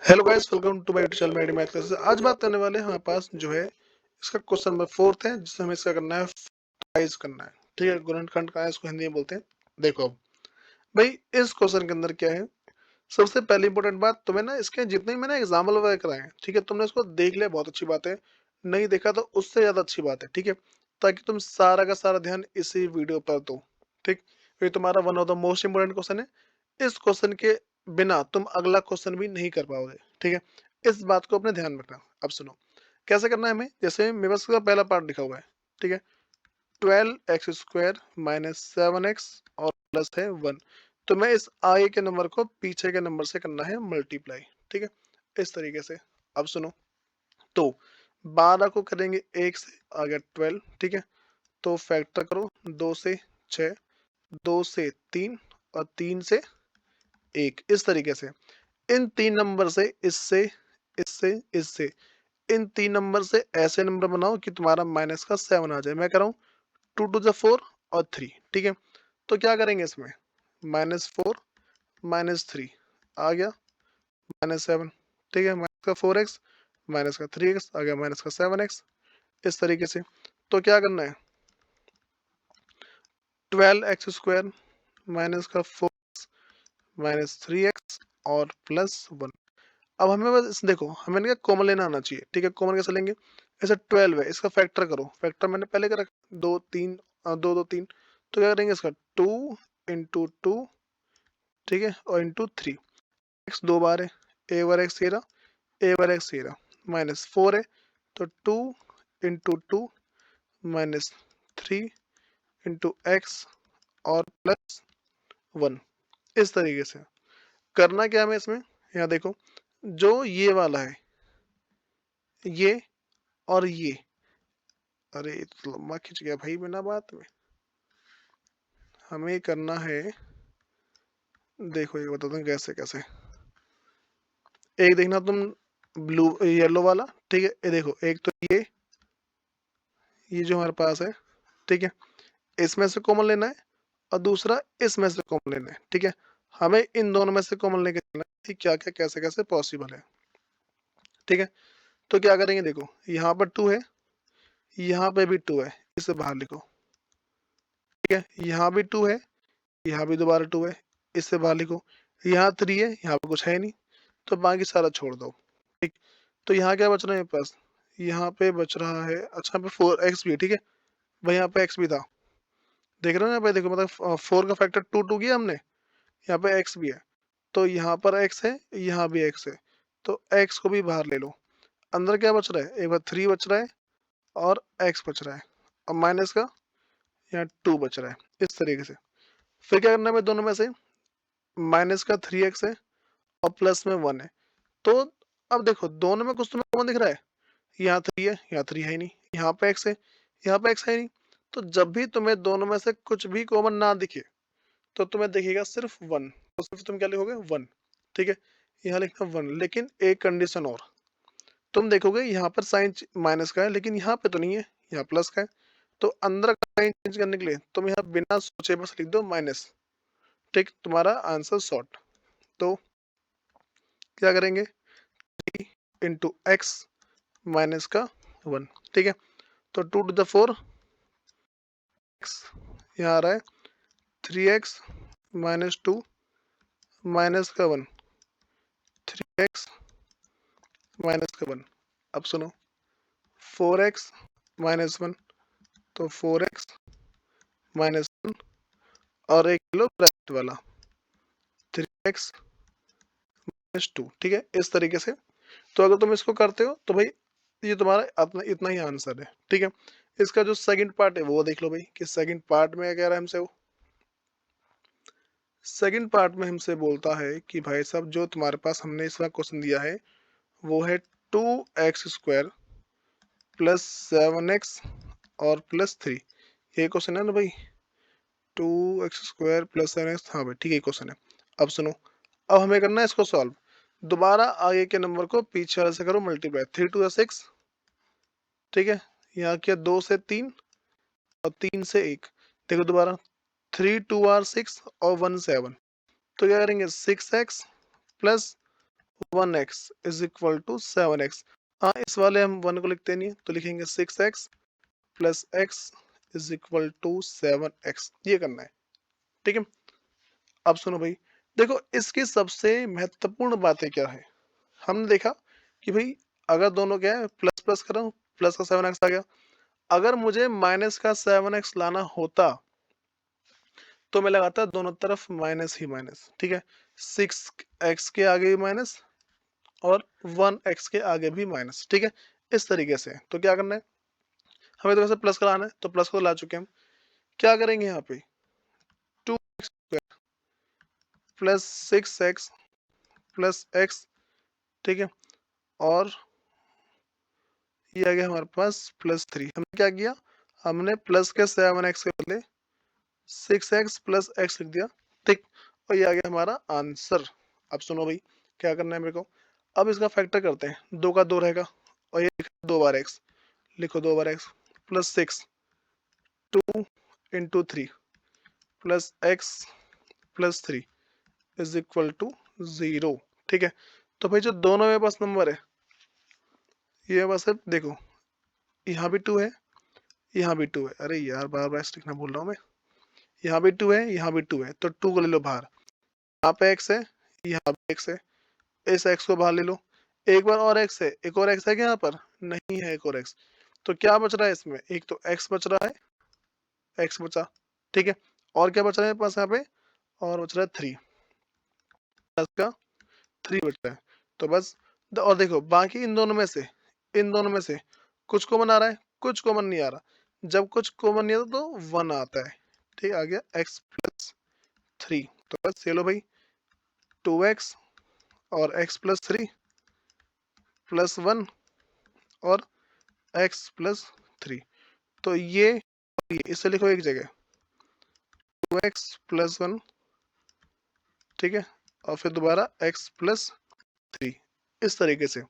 Hello guys, welcome to my YouTube channel Maddy math classes. आज बात करने वाले हैं हमारे पास जो है इसका क्वेश्चन नंबर 4 है, जिसमें हमें इसका करना है फैक्टराइज करना है। ठीक है, गुणनखंड का है, इसको हिंदी में बोलते हैं। देखो अब भाई, इस क्वेश्चन के अंदर क्या है। सबसे पहली इंपॉर्टेंट बात, तुम्हें ना इसके जितने भी मैंने एग्जाम्पल वगैरह कराए हैं, ठीक है, तुमने इसको देख लिया, बहुत अच्छी बात है। नहीं देखा तो उससे ज्यादा अच्छी बात है, ठीक है, ताकि तुम सारा का सारा ध्यान इसी वीडियो पर दो। ठीक, ये तुम्हारा one of the most important question है। इस क्वेश्चन के बिना तुम अगला क्वेश्चन भी नहीं कर पाओगे। ठीक है, इस बात को अपने ध्यान में रखना। अब सुनो कैसे करना है हमें। जैसे मेरे पास का पहला पार्ट लिखा हुआ है, ठीक है, 12x² माइनस 7x और प्लस है 1। तो मैं इस आगे के नंबर को पीछे के नंबर से करना है मल्टीप्लाई। ठीक है, इस तरीके से। अब सुनो, तो 12 को करेंगे 1 से, आ गया 12। ठीक है, तो फैक्टर करो, 2 से 6, 2 से 3 और 3 से 1, इस तरीके से। इन तीन नंबर से, इससे, इससे, इससे, इन तीन नंबर से ऐसे नंबर बनाओ कि तुम्हारा माइनस का 7 आ जाए। मैं कर रहा हूँ 2 टू द 4 और 3। ठीक है, तो क्या करेंगे इसमें, -4 -3 आ गया -7। ठीक है, माइनस का 4x माइनस का 3x आ गया माइनस का 7x, इस तरीके से। तो क्या करना है, 12x² माइनस का 4 माइनस 3x और प्लस 1। अब हमें बस देखो, हमें क्या कॉमन लेना आना चाहिए। ठीक है, कॉमन कैसे लेंगे, ऐसे 12 है, इसका फैक्टर करो। फैक्टर मैंने पहले करा, 2 3 2 2 3। तो क्या करेंगे इसका 2 इंटू 2, ठीक है, और इंटू 3। एक्स दो बार है, ए बार एक्स ये रहा, ए बार एक्स ये रहा, माइनस 4 है, तो 2 इंटू 2 माइनस 3 इंटू एक्स और प्लस 1, इस तरीके से। करना क्या हमें इसमें, यहाँ देखो, जो ये वाला है, ये और ये, अरे ये तो लंबा खिंच गया भाई बिना बात में। हमें करना है, देखो ये बताता हूँ कैसे कैसे। एक देखना तुम, ब्लू येलो वाला, ठीक है, ये देखो, एक तो ये जो हमारे पास है, ठीक है, इसमें से कॉमन लेना है, और दूसरा इसमें से कॉमन लेना है। ठीक है, हमें इन दोनों में से कॉमन लेके चलना है कि क्या क्या कैसे कैसे पॉसिबल है। ठीक है, तो क्या करेंगे, देखो यहाँ पर 2 है, यहाँ पे भी 2 है, इसे बाहर लिखो। ठीक है, यहाँ भी 2 है, यहाँ भी दोबारा 2 है, इससे बाहर लिखो। यहाँ 3 है, यहाँ पे कुछ है नहीं, तो बाकी सारा छोड़ दो। ठीक, तो यहाँ क्या बच रहा है मेरे पास, यहाँ पे बच रहा है, अच्छा यहाँ पे 4x भी है। ठीक है, भाई यहाँ पे x भी था, देख रहे हो ना यहाँ पे, देखो मतलब 4 का फैक्टर 2 2 किया हमने, यहाँ पे x भी है, तो यहाँ पर x है, यहाँ भी x है, तो x को भी बाहर ले लो। अंदर क्या बच रहा है, एक बार 3 बच रहा है और x बच रहा है, और माइनस का यहाँ 2 बच रहा है, इस तरीके से। फिर क्या करना है, दोनों में से माइनस का 3x है और प्लस में 1 है। तो अब देखो, दोनों में कुछ तुम्हें कॉमन दिख रहा है, यहाँ 3 है, यहाँ 3 है ही नहीं, यहाँ पे x है, यहाँ पे x है ही नहीं। तो जब भी तुम्हें दोनों में से कुछ भी कॉमन ना दिखे, तो तुम्हें दिखेगा सिर्फ 1, तो सिर्फ तुम क्या लिखोगे, 1। ठीक है, यहाँ लिखना 1, लेकिन एक कंडीशन और, तुम देखोगे यहाँ पर साइन माइनस का है, लेकिन यहाँ पे तो नहीं है, यहाँ प्लस का है। तो अंदर का साइन चेंज करने के लिए तुम यहाँ बिना सोचे बस लिख दो माइनस। ठीक, तुम्हारा आंसर शॉर्ट। तो क्या करेंगे, इंटू एक्स माइनस का 1। ठीक है, तो 2 टू द 4 एक्स, यहाँ आ रहा है 3x माइनस 2 माइनस का 1, 3x माइनस का 1। अब सुनो, 4x माइनस 1, तो 4x माइनस 1, और एक किलो ब्रैकेट वाला 3x माइनस 2। ठीक है, इस तरीके से। तो अगर तुम इसको करते हो तो भाई ये तुम्हारा इतना ही आंसर है। ठीक है, इसका जो सेकंड पार्ट है वो देख लो भाई, कि सेकंड पार्ट में क्या कह रहा है हमसे। वो सेकंड पार्ट में हमसे बोलता है कि भाई साहब, जो तुम्हारे पास हमने इसका क्वेश्चन दिया है वो है 2x² प्लस 7x और प्लस 3। ये क्वेश्चन है ना भाई, 2x² प्लस 7x, हाँ भाई ठीक है, क्वेश्चन है। अब सुनो, अब हमें करना है इसको सॉल्व। दोबारा आगे के नंबर को पीछे वाले से करो मल्टीप्लाई, 3 टू 6। ठीक है, यहाँ किया 2 से 3 और 3 से 1। देखो दोबारा, 3 2 6 और 1 7। तो क्या करेंगे, 6x plus 1x is equal to 7x। हाँ, इस वाले हम 1 को लिखते नहीं तो लिखेंगे 6x plus x is equal to 7x। ये करना है, ठीक है। अब सुनो भाई, देखो इसकी सबसे महत्वपूर्ण बातें क्या है। हमने देखा कि भाई अगर दोनों क्या है प्लस प्लस कर रहा हूँ, प्लस का 7x आ गया। अगर मुझे माइनस का 7x लाना होता तो मैं लगाता दोनों तरफ माइनस ही माइनस, ठीक है। 6x के आगे भी माइनस और 1x के आगे भी माइनस, ठीक है। इस तरीके से तो क्या करना है, हमें तो वैसे प्लस का लाना है तो प्लस को ला चुके हैं हम। क्या करेंगे यहाँ पे 2x plus 6x plus x, ठीक है। और ये आ गया हमारे पास प्लस 3। हमने क्या किया, हमने प्लस के 7x के बदले 6x प्लस x लिख दिया, ठीक। और ये आ गया हमारा आंसर। अब सुनो भाई क्या करना है मेरे को, अब इसका फैक्टर करते हैं। 2 का 2 रहेगा और ये 2 बार x, लिखो 2 बार x plus 6 2 into 3 plus x plus 3 is equal to 0, ठीक है। तो भाई जो दोनों मेरे पास नंबर है ये बस है, देखो यहाँ भी 2 है, यहाँ भी 2 है। अरे यार बार बार लिखना भूल रहा हूँ मैं। यहाँ भी 2 है, यहाँ भी 2 है, तो 2 को ले लो बाहर। यहाँ पे x है, यहाँ पे x है, इस x को बाहर ले लो। एक बार और x है, एक और x है क्या यहाँ पर? नहीं है एक और x। तो क्या बच रहा है इसमें, एक तो x बच रहा है, x बचा, ठीक है। और क्या बच रहा है मेरे पास यहाँ पे, और बच रहा है 3, प्लस का 3 बच रहा है। तो बस और देखो बाकी इन दोनों में से कुछ कॉमन आ रहा है, कुछ कॉमन नहीं आ रहा। जब कुछ कॉमन नहीं आता तो 1 आता है, ठीक आ गया x प्लस 3। तो बस ये लो भाई 2x और x प्लस 3 प्लस 1 और x प्लस 3। तो ये इसे लिखो एक जगह 2x प्लस 1, ठीक है। और फिर दोबारा x प्लस 3। इस तरीके से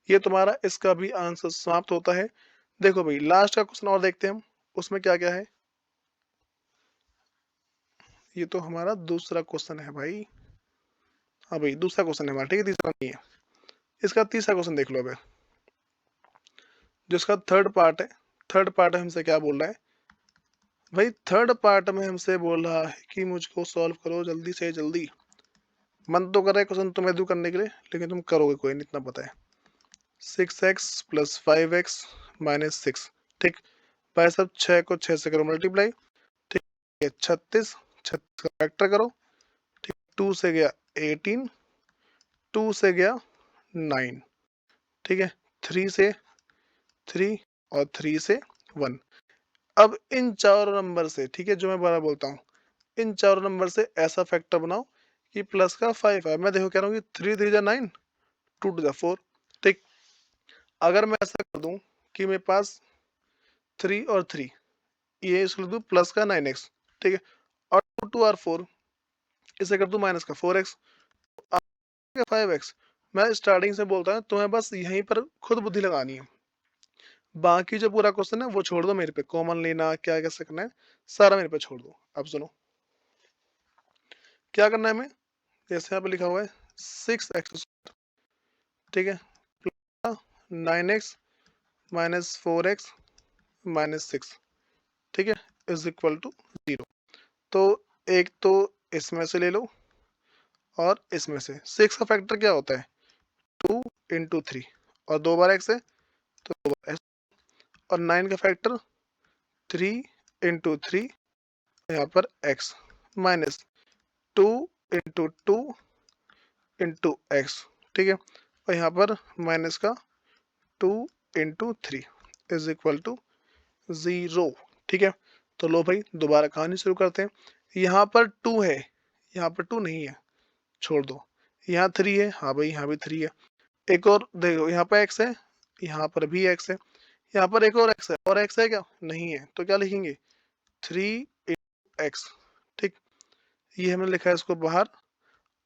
ये तुम्हारा इसका भी आंसर समाप्त होता है। देखो भाई लास्ट का क्वेश्चन और देखते हैं हम, उसमें क्या क्या है। ये तो हमारा दूसरा क्वेश्चन है भाई। हाँ भाई दूसरा क्वेश्चन है हमारा, ठीक है, तीसरा नहीं है। इसका तीसरा क्वेश्चन देख लो। अब जो इसका थर्ड पार्ट है, थर्ड पार्ट हमसे क्या बोल रहा है भाई, थर्ड पार्ट में हमसे बोल रहा है कि मुझको सॉल्व करो जल्दी से जल्दी। मन तो कर रहा है क्वेश्चन तुम्हें दू करने के लिए, लेकिन तुम करोगे कोई नहीं, इतना पता है। 6x प्लस 5x माइनस 6, ठीक। भाई सब 6 को 6 से करो मल्टीप्लाई, ठीक है। 36, 36 का फैक्टर करो, ठीक। 2 से गया 18, 2 से गया 9, ठीक है। 3 से 3 और 3 से 1। अब इन चारों नंबर से, ठीक है, जो मैं बारह बोलता हूँ, इन चारों नंबर से ऐसा फैक्टर बनाओ कि प्लस का 5 है। मैं देखो कह रहा हूँ कि 3 3 जा 9, 2 2 जा 4, ठीक। अगर मैं ऐसा कर दूं कि मेरे पास 3 और 3, ये इसको लिख दूं प्लस का 9x, ठीक है। और 2 2 और 4, इसे कर दूं माइनस का 4x, 5x। मैं स्टार्टिंग से बोलता हूँ तुम्हें बस यहीं पर खुद बुद्धि लगानी है। बाकी जो पूरा क्वेश्चन है वो छोड़ दो मेरे पे, कॉमन लेना क्या कैसे करना है सारा मेरे पे छोड़ दो। अब सुनो क्या करना है हमें। जैसे यहाँ पे लिखा हुआ है 6x, ठीक है, 9x माइनस 4x माइनस 6, ठीक है, इज इक्वल टू 0। तो एक तो इसमें से ले लो और इसमें से 6 का फैक्टर क्या होता है 2 इंटू 3, और 2 बार x है तो 2 बार x। और 9 का फैक्टर 3 इंटू 3, यहाँ पर x minus 2 into 2 into x, ठीक है। और यहाँ पर माइनस का 2 इंटू 3 इज इक्वल टू 0, ठीक है। तो लो भाई दोबारा कहानी शुरू करते हैं। यहाँ पर 2 है, यहाँ पर 2 नहीं है, छोड़ दो। यहाँ 3 है, हाँ भाई यहाँ भी 3 है। एक और देखो यहाँ पर x है, यहाँ पर भी x है, यहाँ पर एक और x है, और x है क्या, नहीं है। तो क्या लिखेंगे 3 x, ठीक। ये हमने लिखा है इसको बाहर।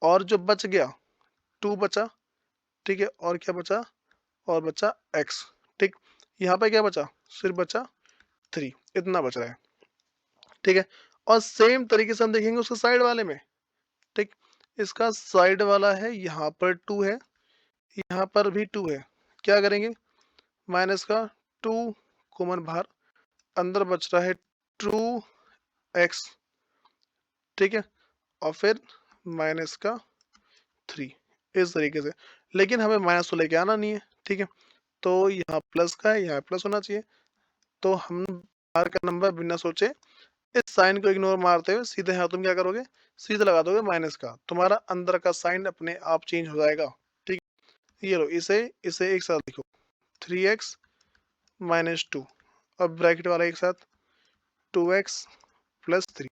और जो बच गया 2 बचा, ठीक है। और क्या बचा, और बचा x, ठीक। यहाँ पे क्या बचा, सिर्फ बचा 3, इतना बच रहा है, ठीक है। और सेम तरीके से हम देखेंगे उसके साइड वाले में, ठीक। इसका साइड वाला है यहाँ पर 2 है, यहाँ पर भी 2 है, क्या करेंगे, माइनस का 2 कॉमन बाहर, अंदर बच रहा है 2x, ठीक है, और फिर माइनस का 3, इस तरीके से। लेकिन हमें माइनस तो लेके आना नहीं है, ठीक है, तो यहाँ प्लस का है, यहाँ प्लस होना चाहिए। तो हम बाहर का नंबर बिना सोचे इस साइन को इग्नोर मारते हुए सीधे यहाँ तुम क्या करोगे, सीधे लगा दोगे माइनस का, तुम्हारा अंदर का साइन अपने आप चेंज हो जाएगा, ठीक है। ये लो, इसे इसे एक साथ लिखो, 3x माइनस 2, अब ब्रैकेट वाला एक साथ 2x प्लस 3,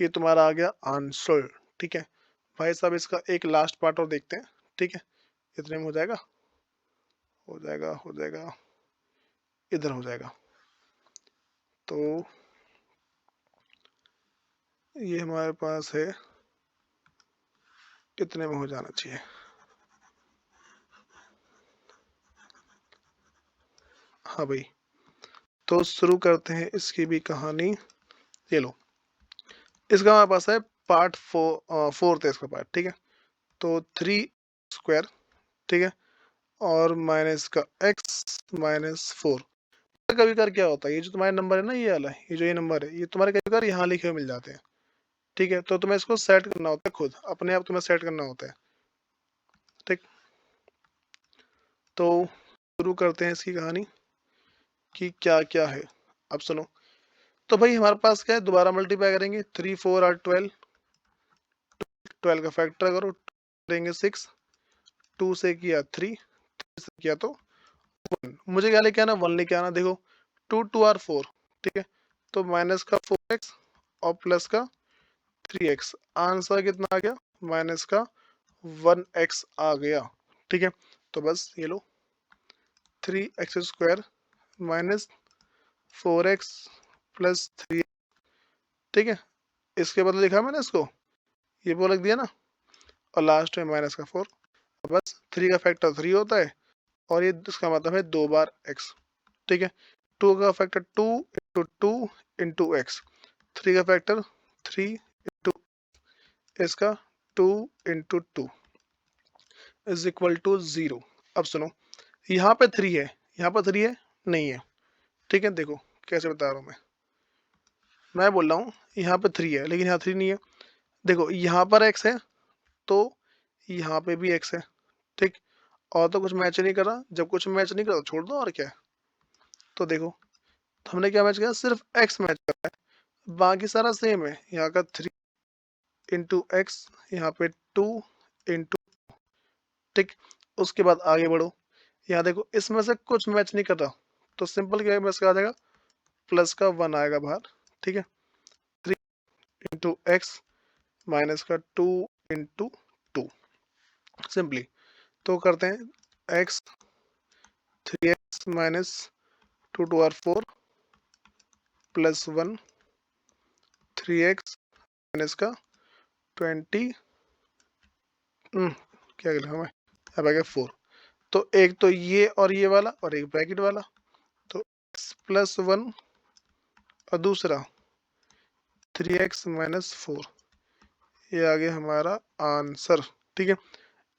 ये तुम्हारा आ गया आंसर, ठीक है। भाई साहब इसका एक लास्ट पार्ट और देखते हैं, ठीक है, इतने में हो जाएगा, हो जाएगा, हो जाएगा, इधर हो जाएगा। तो ये हमारे पास है, कितने में हो जाना चाहिए, हाँ भाई। तो शुरू करते हैं इसकी भी कहानी। ये लो, इसका हमारे पास है पार्ट 4th है इसका पार्ट, ठीक है। तो 3 स्क्वायर, ठीक है, और माइनस का x माइनस 4। कभी कर क्या होता है, ये जो तुम्हारा नंबर है ना, ये वाला, ये जो ये नंबर है, ये तुम्हारे कभी कर यहाँ लिखे हुए मिल जाते हैं, ठीक है। तो तुम्हें इसको सेट करना होता है, खुद अपने आप तुम्हें सेट करना होता है, ठीक। तो शुरू करते हैं इसकी कहानी कि क्या क्या है, अब सुनो। तो भाई हमारे पास क्या है, दोबारा मल्टीप्लाई करेंगे, 3 4 और 12, 12 का फैक्टर करो, करेंगे 6, 2 से किया 3, 3 से किया तो 1, मुझे क्या लेके आना, 1 लेके आना। देखो 2 2 और 4, ठीक है, तो माइनस का 4x और प्लस का 3x, आंसर कितना आ गया, माइनस का 1x आ गया, ठीक है। तो बस ये लो, 3x square minus 4x plus 3, ठीक है, इसके बदले लिखा मैंने इसको, ये वो लिख दिया ना, और लास्ट में माइनस का 4, बस 3 का फैक्टर 3 होता है, और ये इसका मतलब है 2 बार x, ठीक है। 2 का फैक्टर 2 इंटू 2 इंटू एक्स, 3 का फैक्टर 3 इंटू इसका 2 इंटू 2 इज इक्वल टू 0। अब सुनो, यहाँ पे 3 है, यहाँ पर 3 है नहीं है, ठीक है। देखो कैसे बता रहा हूँ मैं बोल रहा हूँ यहाँ पे 3 है लेकिन यहाँ 3 नहीं है। देखो यहाँ पर x है, तो यहाँ पे भी x है, ठीक, और तो कुछ मैच नहीं कर रहा, जब कुछ मैच नहीं कर रहा छोड़ दो, और क्या है। तो देखो, तो हमने क्या मैच किया, सिर्फ x मैच कर रहा है, बाकी सारा सेम है। यहाँ का 3 इंटू एक्स, यहाँ पे 2 इंटू, ठीक। उसके बाद आगे बढ़ो, यहाँ देखो इसमें से कुछ मैच नहीं कर रहा, तो सिंपल क्या है, इसका आ जाएगा प्लस का 1 आएगा बाहर, ठीक है। 3 इंटू एक्स माइनस का 2 इंटू 2, सिंपली। तो करते हैं x, 3x माइनस 2 2 और 4 प्लस 1, 3x माइनस का 20, क्या लिखा मैं, अब आ गया 4। तो एक तो ये और ये वाला, और एक ब्रैकेट वाला, तो x प्लस 1 और दूसरा 3x माइनस 4, ये आ गया हमारा आंसर, ठीक है।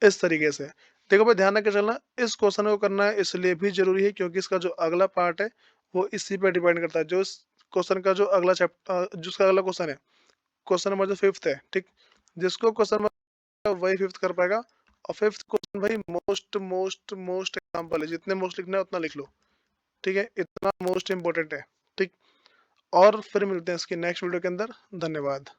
इस तरीके से देखो भाई, ध्यान रखकर चलना, इस क्वेश्चन को करना है इसलिए भी जरूरी है क्योंकि इसका जो अगला पार्ट है वो इसी पे डिपेंड करता है। जो इस क्वेश्चन का जो अगला चैप्टर, जिसका अगला क्वेश्चन है, क्वेश्चन नंबर जो 5th है, ठीक, जिसको क्वेश्चन वही 5th कर पाएगा। और 5th क्वेश्चन भाई मोस्ट मोस्ट मोस्ट एग्जाम्पल है, जितने मोस्ट लिखना है उतना लिख लो, ठीक है, इतना मोस्ट इंपॉर्टेंट है, ठीक। और फिर मिलते हैं इसके नेक्स्ट वीडियो के अंदर, धन्यवाद।